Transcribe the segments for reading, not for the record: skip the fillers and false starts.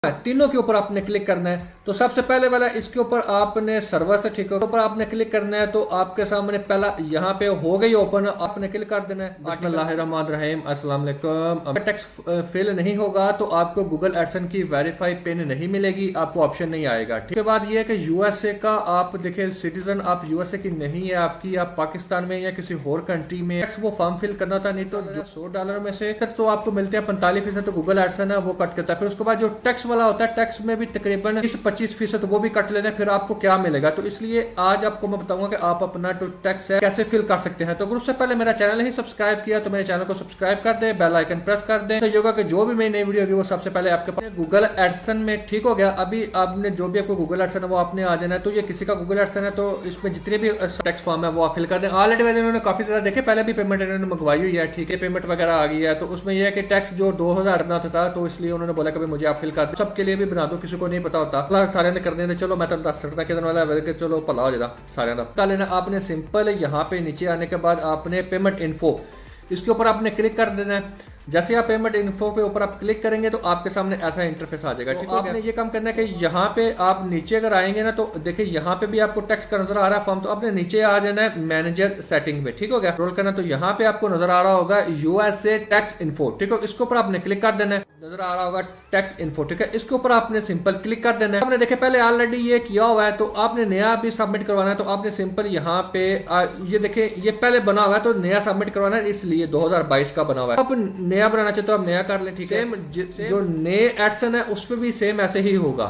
तीनों के ऊपर आपने क्लिक करना है। तो सबसे पहले वाला इसके ऊपर आपने सर्वर से ठीक है ऊपर आपने क्लिक करना है। तो आपके सामने पहला यहाँ पे हो गई ओपन, आपने क्लिक कर देना है। बिस्मिल्लाहिर्रहमानिर्रहीम, अस्सलाम वालेकुम। टैक्स फिल नहीं होगा तो आपको गूगल एडसेंस की वेरीफाई पिन नहीं मिलेगी, आपको ऑप्शन नहीं आएगा। ठीक है, बाद ये है कि यूएसए का आप देखिए सिटीजन आप यूएसए की नहीं है आपकी, आप पाकिस्तान में या किसी और कंट्री में टैक्स वो फॉर्म फिल करना था, नहीं तो $100 में से तो आपको मिलते हैं 45%, तो गूगल एडसेंस है वो कट करता है। फिर उसके बाद जो टैक्स वाला होता है टैक्स में भी तकरीबन 20-25% वो भी कट लेना है। फिर आपको क्या मिलेगा, तो इसलिए आज आपको मैं बताऊंगा कि आप अपना जो टैक्स है कैसे फिल कर सकते हैं। तो अगर उससे पहले मेरा चैनल नहीं सब्सक्राइब किया तो मेरे चैनल को सब्सक्राइब कर दे, बेल आइकन प्रेस कर दे, तो योगा के जो भी मेरी नई वीडियो होगी वो सबसे पहले आपके पास गूगल एडसेंस में। ठीक हो गया, अभी आपने जो भी आपको गूगल एडसेंस है वो आपने आ जाना है। तो ये किसी का गूगल एडसेंस है तो इसमें जितने भी टैक्स फॉर्म है वो आप फिल कर दें। ऑलरेडी मैंने काफी ज्यादा देखे, पहले भी पेमेंट इन्होंने मंगवाई हुई है। ठीक है, पेमेंट वगैरह आ गई है। तो उसमें यह है कि टैक्स जो 2000 ना था तो इसलिए उन्होंने बोला कि मुझे आप फिल कर दो। सबके लिए भी बना दो, किसी को नहीं पता होता, सारे ने कर देने। चलो मैं तो दस सकता कि वाला चलो भला हो जाता सारे का लेना। आपने सिंपल यहाँ पे नीचे आने के बाद आपने पेमेंट इन्फो इसके ऊपर आपने क्लिक कर देना है। जैसे आप पेमेंट इन्फो पे ऊपर आप क्लिक करेंगे तो आपके सामने ऐसा इंटरफेस आ जाएगा। ठीक है, आपने ये काम करना है कि यहाँ पे आप नीचे अगर आएंगे ना तो देखिए यहाँ पे भी आपको टैक्स का नजर आ रहा है फॉर्म, तो आपने नीचे आ जाना है मैनेजर सेटिंग में। ठीक हो गया, रोल करना तो यहाँ पे आपको नजर आ रहा होगा यूएसए टैक्स इन्फो। ठीक है, इसके ऊपर आपने क्लिक कर देना है, नजर आ रहा होगा टैक्स इन्फो। ठीक है, इसके ऊपर आपने सिंपल क्लिक कर देना है। आपने देखे पहले ऑलरेडी ये किया हुआ है तो आपने नया भी सबमिट करवाना है। तो आपने सिंपल यहाँ पे ये देखे ये पहले बना हुआ है तो नया सबमिट करवाना है, इसलिए 2022 का बना हुआ है। आप नया बनाना चाहते हो आप नया कर लें। ठीक है, जो नए एडसेंस है उस पर भी सेम ऐसे ही होगा,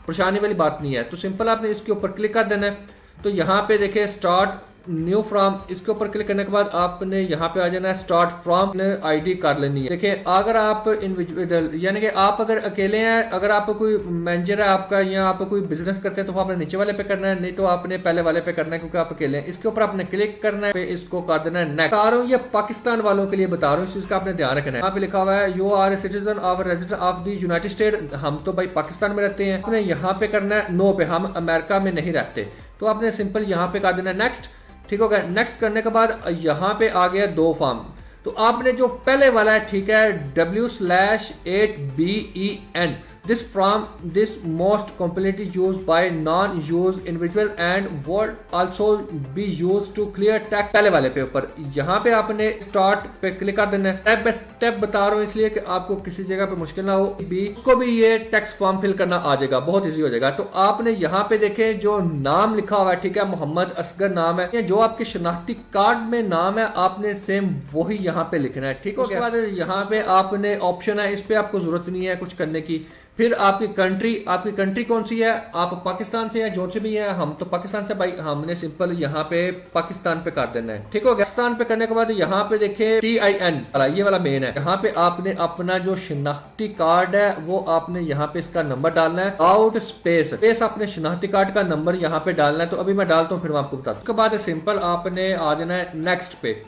परेशानी वाली बात नहीं है। तो सिंपल आपने इसके ऊपर क्लिक कर देना है। तो यहाँ पे देखिए स्टार्ट न्यू फ्रॉम, इसके ऊपर क्लिक करने के बाद आपने यहाँ पे आ जाना है स्टार्ट फ्रॉम आईडी कर लेनी है। देखिए अगर आप इंडिविजुअल यानी कि आप अगर अकेले हैं, अगर आप कोई मैनेजर है आपका या आप कोई बिजनेस करते हैं तो आपने नीचे वाले पे करना है, नहीं तो आपने पहले वाले पे करना है क्योंकि आप अकेले हैं। इसके ऊपर आपने क्लिक करना है, इसको कर देना है नेक्स्ट। बता रहा हूँ ये पाकिस्तान वालों के लिए बता रहा हूँ, इस चीज का आपने ध्यान रखना है। यहाँ पे लिखा हुआ है you are a citizen of resident of the united state, हम तो भाई पाकिस्तान में रहते हैं। आपने यहाँ पे करना है नो पे, हम अमेरिका में नहीं रहते। तो आपने सिंपल यहाँ पे कर देना है नेक्स्ट। ठीक हो गया, नेक्स्ट करने के बाद यहाँ पे आ गया 2 फॉर्म। तो आपने जो पहले वाला है ठीक है W/8BEN this from this most completely use by non use individual and word also be use to clear tax. पहले वाले पे ऊपर यहाँ पे आपने स्टार्ट पे क्लिक कर देना है। स्टेप बाय स्टेप बता रहा हूँ इसलिए कि आपको किसी जगह पे मुश्किल ना हो। उसको भी ये टैक्स फॉर्म फिल करना आ जाएगा, बहुत इजी हो जाएगा। तो आपने यहाँ पे देखे जो नाम लिखा हुआ है ठीक है मोहम्मद असगर नाम है, जो आपके शनाख्ती कार्ड में नाम है आपने सेम वही यहाँ पे लिखना है। ठीक हो गया, उसके बाद यहाँ पे आपने ऑप्शन है, इस पे आपको जरूरत नहीं है कुछ करने की। फिर आपकी कंट्री कौन सी है, आप पाकिस्तान से या जो से भी है, हम तो पाकिस्तान से भाई, हमने सिंपल यहाँ पे पाकिस्तान पे कर देना है। ठीक हो गया, पाकिस्तान पे करने के बाद यहाँ पे देखे TIN ये वाला मेन है। यहाँ पे आपने अपना जो शिनाख्ती कार्ड है वो आपने यहाँ पे इसका नंबर डालना है, आउट स्पेस आपने शिनाख्ती कार्ड का नंबर यहाँ पे डालना है। तो अभी मैं डालता हूँ फिर मैं आपको बताता हूँ। उसके बाद सिंपल आपने आ जाना है नेक्स्ट पे।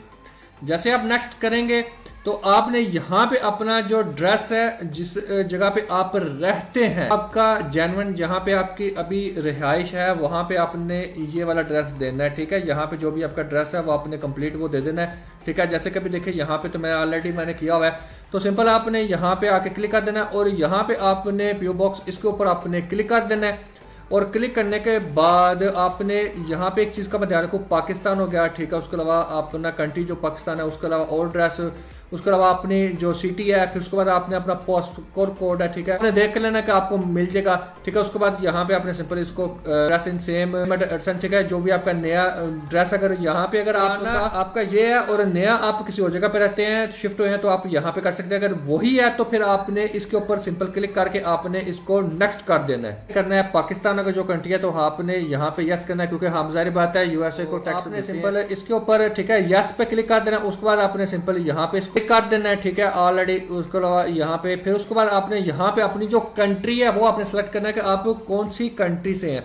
जैसे आप नेक्स्ट करेंगे तो आपने यहाँ पे अपना जो ड्रेस है जिस जगह पे आप रहते हैं, आपका जेन्युइन जहाँ पे आपकी अभी रिहाइश है वहां पे आपने ये वाला ड्रेस देना है। ठीक है, यहाँ पे जो भी आपका ड्रेस है वो आपने कंप्लीट वो दे देना है। ठीक है, जैसे कभी देखिए यहाँ पे तो मैं ऑलरेडी मैंने किया हुआ है। तो सिंपल आपने यहाँ पे आके क्लिक कर देना है और यहाँ पे आपने पीओ बॉक्स इसके ऊपर आपने क्लिक कर देना है। और क्लिक करने के बाद आपने यहाँ पे एक चीज का मैं ध्यान रखूँ, पाकिस्तान हो गया ठीक है, उसके अलावा अपना कंट्री जो पाकिस्तान है, उसके अलावा और ड्रेस, उसके अलावा अपनी जो सिटी है, फिर उसके बाद आपने अपना पोस्ट कोड है। ठीक है, आपने देख लेना कि आपको मिल जाएगा। ठीक है, उसके बाद यहाँ पे आपने सिंपल इसको ड्रेस इन सेम। ठीक है, जो भी आपका नया ड्रेस अगर यहाँ पे अगर आपका ये है और नया आप किसी और जगह पे रहते हैं शिफ्ट हुए हैं तो आप यहाँ पे कर सकते हैं। अगर वही है तो फिर आपने इसके ऊपर सिंपल क्लिक करके आपने इसको नेक्स्ट कर देना है। करना है पाकिस्तान अगर जो कंट्री है तो आपने यहाँ पे यस करना है क्योंकि हम जाहिर बात है यूएसए को टैक्स। आपने सिंपल इसके ऊपर ठीक है यस पे क्लिक कर देना। उसके बाद आपने सिंपल यहाँ पे क्लिक कर देना है। ठीक है, ऑलरेडी उसके अलावा यहाँ पे फिर उसके बाद आपने यहाँ पे अपनी जो कंट्री है वो आपने सेलेक्ट करना है कि आप कौन सी कंट्री से हैं।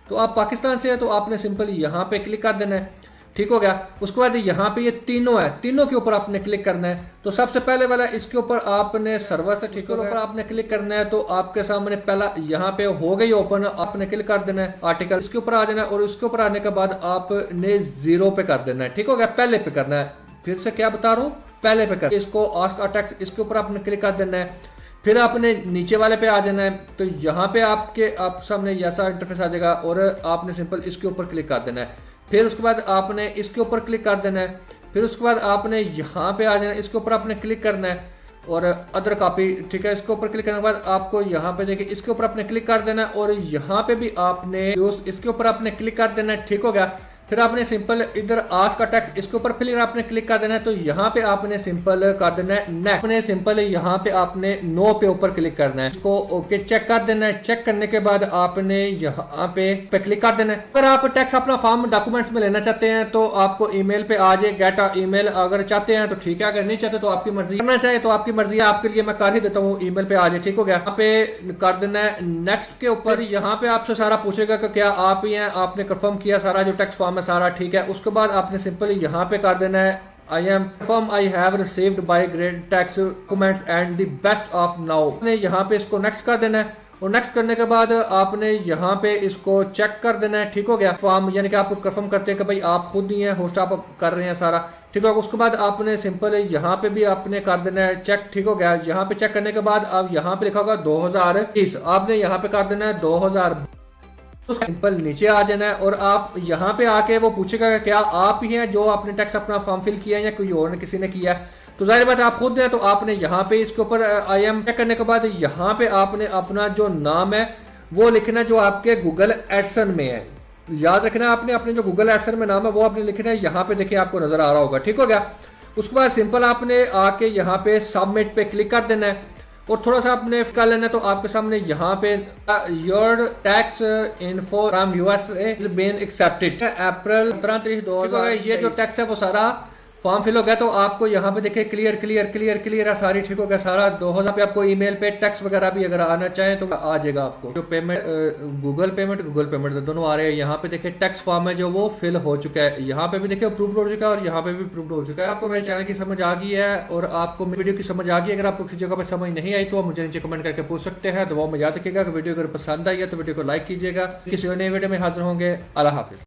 तो आप पाकिस्तान से है तो आपने सिंपल यहाँ पे क्लिक कर देना है। ठीक हो गया, उसके बाद यहाँ पे ये तीनों है, तीनों के ऊपर आपने क्लिक करना है। तो सबसे पहले वाला इसके ऊपर आपने सर्वर से ठीक ऊपर आपने क्लिक करना है। तो आपके सामने पहला यहाँ पे हो गई ओपन, आपने क्लिक कर देना है आर्टिकल, इसके ऊपर आ जाना है और इसके ऊपर आने के बाद आपने 0 पे कर देना है। ठीक हो गया, पहले पे करना है। फिर से क्या बता रहा हूँ, पहले पे कर इसको आस्क अ टैक्स, इसके ऊपर आपने क्लिक कर देना है। फिर आपने नीचे वाले पे आ जाना है, तो यहाँ पे आप सामने ऐसा इंटरफेस आ जाएगा और आपने सिंपल इसके ऊपर क्लिक कर देना है। फिर उसके बाद आपने इसके ऊपर क्लिक कर देना है। फिर उसके बाद आपने यहाँ पे आ जाना है, इसके ऊपर आपने क्लिक करना है और अदर कॉपी, ठीक है। इसके ऊपर क्लिक करने के बाद आपको यहाँ पे देखिए इसके ऊपर आपने क्लिक कर देना है और यहाँ पे भी आपने इसके ऊपर आपने क्लिक कर देना है, ठीक हो गया। फिर आपने सिंपल इधर आस्क का टेक्स्ट इसके ऊपर फिर आपने क्लिक कर देना है, तो यहाँ पे आपने सिंपल कर देना है नेक्स्ट। आपने सिंपल यहाँ पे आपने नो पे ऊपर क्लिक करना है, इसको ओके चेक कर देना है। चेक करने के बाद आपने यहाँ पे क्लिक कर देना है। अगर आप टेक्स्ट अपना फॉर्म डॉक्यूमेंट्स में लेना चाहते हैं तो आपको ईमेल पे आ जाए गेट ईमेल, अगर चाहते हैं तो ठीक है, अगर नहीं चाहते तो आपकी मर्जी, करना चाहे तो आपकी मर्जी है। आपके लिए मैं कर ही देता हूँ, ईमेल पे आ जाए, ठीक हो गया। यहाँ पे कर देना है नेक्स्ट के ऊपर। यहाँ पे आपसे सारा पूछेगा कि क्या आप ही हैं, आपने कंफर्म किया सारा जो टेक्स्ट फॉर्म है सारा ठीक है। उसके बाद आपने सिंपली यहाँ पे कर देना है I am confirm I have received by grade tax documents and the best of now. आपने यहाँ पे इसको नेक्स्ट कर देना है और नेक्स्ट करने के बाद आपने यहाँ पे इसको चेक कर देना है, ठीक हो गया। फॉर्म यानी कि आप कंफर्म करते हैं कि भाई आप खुद ही हैं, होस्ट आप कर रहे हैं सारा, ठीक होगा। उसके बाद आपने सिंपल यहाँ पे भी आपने कर देना है चेक, ठीक हो गया। यहाँ पे चेक करने के बाद अब यहाँ पे लिखा होगा 2020, आपने यहाँ पे कर देना है 2000। तो सिंपल नीचे आ जाना है और आप यहाँ पे आके वो पूछेगा क्या आप ही हैं जो आपने टैक्स अपना फॉर्म फिल किया है या कोई और ने किसी ने किया है। तो जाहिर बात आप खुद हैं, तो आपने यहाँ पे इसके ऊपर आई एम चेक करने के बाद यहाँ पे आपने अपना जो नाम है वो लिखना जो आपके गूगल एडसन में है। याद रखना आपने अपने जो गूगल एडसन में नाम है वो आपने लिखना है। यहाँ पे देखिए आपको नजर आ रहा होगा, ठीक हो गया। उसके बाद सिंपल आपने आके यहाँ पे सबमिट पे क्लिक कर देना है और थोड़ा सा आपने कर लेना है। तो आपके सामने यहाँ पे your tax info from USA is been accepted अप्रैल 17 तारीख 2000। ये जो टैक्स है वो सारा फॉर्म फिल हो गया। तो आपको यहाँ पे देखिए क्लियर क्लियर क्लियर क्लियर है सारी, ठीक हो गया सारा 2000 पे। आपको ईमेल पे टैक्स वगैरह भी अगर आना चाहे तो आ जाएगा आपको। जो पेमेंट गूगल पेमेंट दोनों आ रहे हैं। यहाँ पे देखिए टैक्स फॉर्म है जो वो फिल हो चुका है। यहाँ पे भी देखिए अप्रूव हो चुका है और यहाँ पे भी अप्रूव हो चुका है। आपको मेरे चैनल की समझ आ गई है और आपको मेरी वीडियो की समझ आ गई। अगर आपको किसी जगह पर समझ नहीं आई तो मुझे नीचे कमेंट करके पूछ सकते हैं। तो वो में याद रखिएगा कि वीडियो अगर पसंद आई है तो वीडियो को लाइक कीजिएगा। किसी और नई वीडियो में हाजिर होंगे। अल्लाह हाफिज।